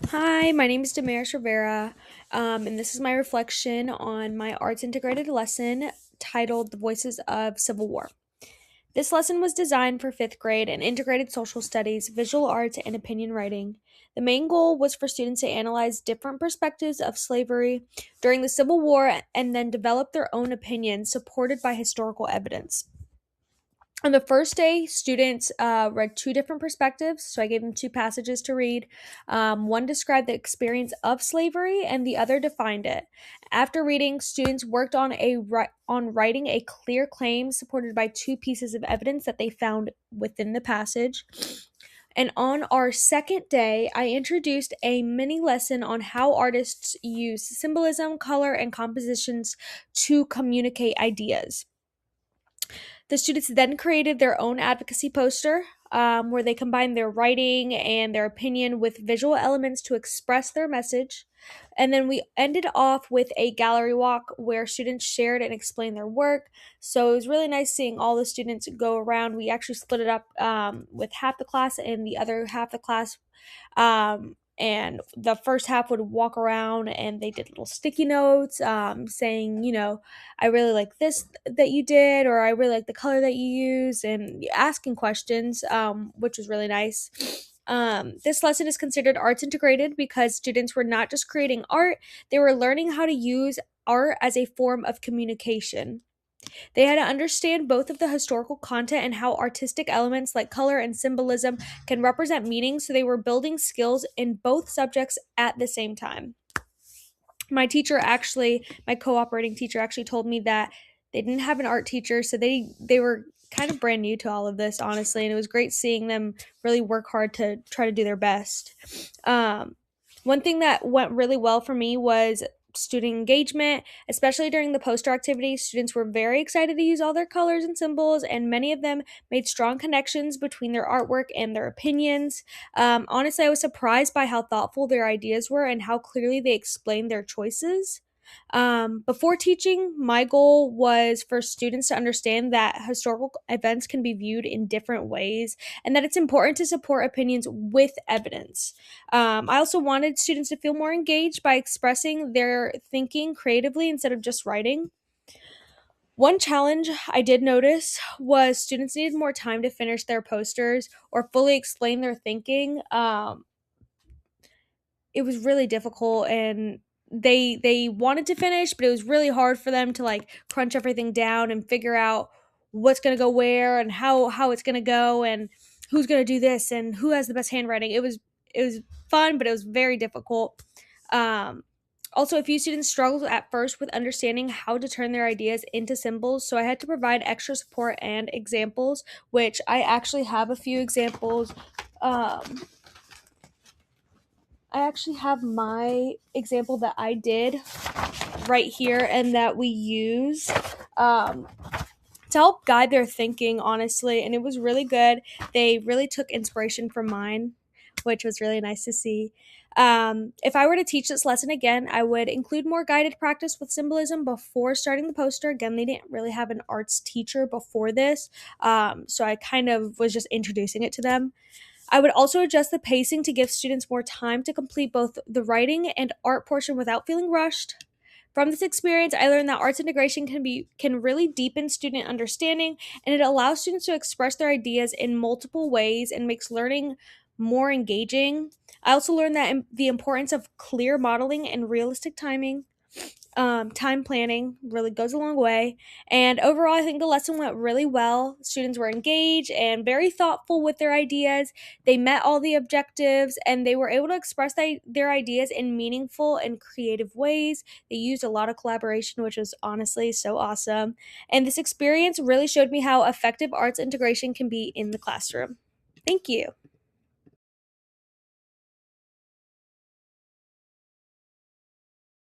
Hi, my name is Damaris Rivera, and this is my reflection on my arts integrated lesson titled The Voices of Civil War. This lesson was designed for fifth grade and integrated social studies, visual arts, and opinion writing. The main goal was for students to analyze different perspectives of slavery during the Civil War and then develop their own opinions supported by historical evidence. On the first day, students read two different perspectives. So I gave them two passages to read. One described the experience of slavery, and the other defined it. After reading, students worked on writing a clear claim supported by two pieces of evidence that they found within the passage. And on our second day, I introduced a mini lesson on how artists use symbolism, color, and compositions to communicate ideas. The students then created their own advocacy poster where they combined their writing and their opinion with visual elements to express their message. And then we ended off with a gallery walk where students shared and explained their work. So it was really nice seeing all the students go around. We actually split it up with half the class and the other half the class and the first half would walk around and they did little sticky notes saying, I really like this that you did, or I really like the color that you use, and asking questions, which was really nice. This lesson is considered arts integrated because students were not just creating art, they were learning how to use art as a form of communication. They had to understand both of the historical content and how artistic elements like color and symbolism can represent meaning, so they were building skills in both subjects at the same time. My cooperating teacher actually told me that they didn't have an art teacher, so they were kind of brand new to all of this, honestly, and it was great seeing them really work hard to try to do their best. One thing that went really well for me was student engagement, especially during the poster activity. Students were very excited to use all their colors and symbols, and many of them made strong connections between their artwork and their opinions. Honestly, I was surprised by how thoughtful their ideas were and how clearly they explained their choices. Before teaching, my goal was for students to understand that historical events can be viewed in different ways and that it's important to support opinions with evidence. I also wanted students to feel more engaged by expressing their thinking creatively instead of just writing. One challenge I did notice was students needed more time to finish their posters or fully explain their thinking. It was really difficult, and they wanted to finish, but it was really hard for them to like crunch everything down and figure out what's going to go where and how it's going to go and who's going to do this and who has the best handwriting. It was fun, but it was very difficult. um Also, a few students struggled at first with understanding how to turn their ideas into symbols, so I had to provide extra support and examples, which I actually have a few examples. um I actually have my example that I did right here and that we use um, to help guide their thinking, honestly. And it was really good. They really took inspiration from mine, which was really nice to see. If I were to teach this lesson again, I would include more guided practice with symbolism before starting the poster. Again, they didn't really have an arts teacher before this, so I kind of was just introducing it to them. I would also adjust the pacing to give students more time to complete both the writing and art portion without feeling rushed. From this experience, I learned that arts integration can really deepen student understanding, and it allows students to express their ideas in multiple ways and makes learning more engaging. I also learned that the importance of clear modeling and realistic timing, time planning really goes a long way. And overall, I think the lesson went really well. Students were engaged and very thoughtful with their ideas. They met all the objectives and they were able to express their ideas in meaningful and creative ways. They used a lot of collaboration, which was honestly so awesome. And this experience really showed me how effective arts integration can be in the classroom. Thank you.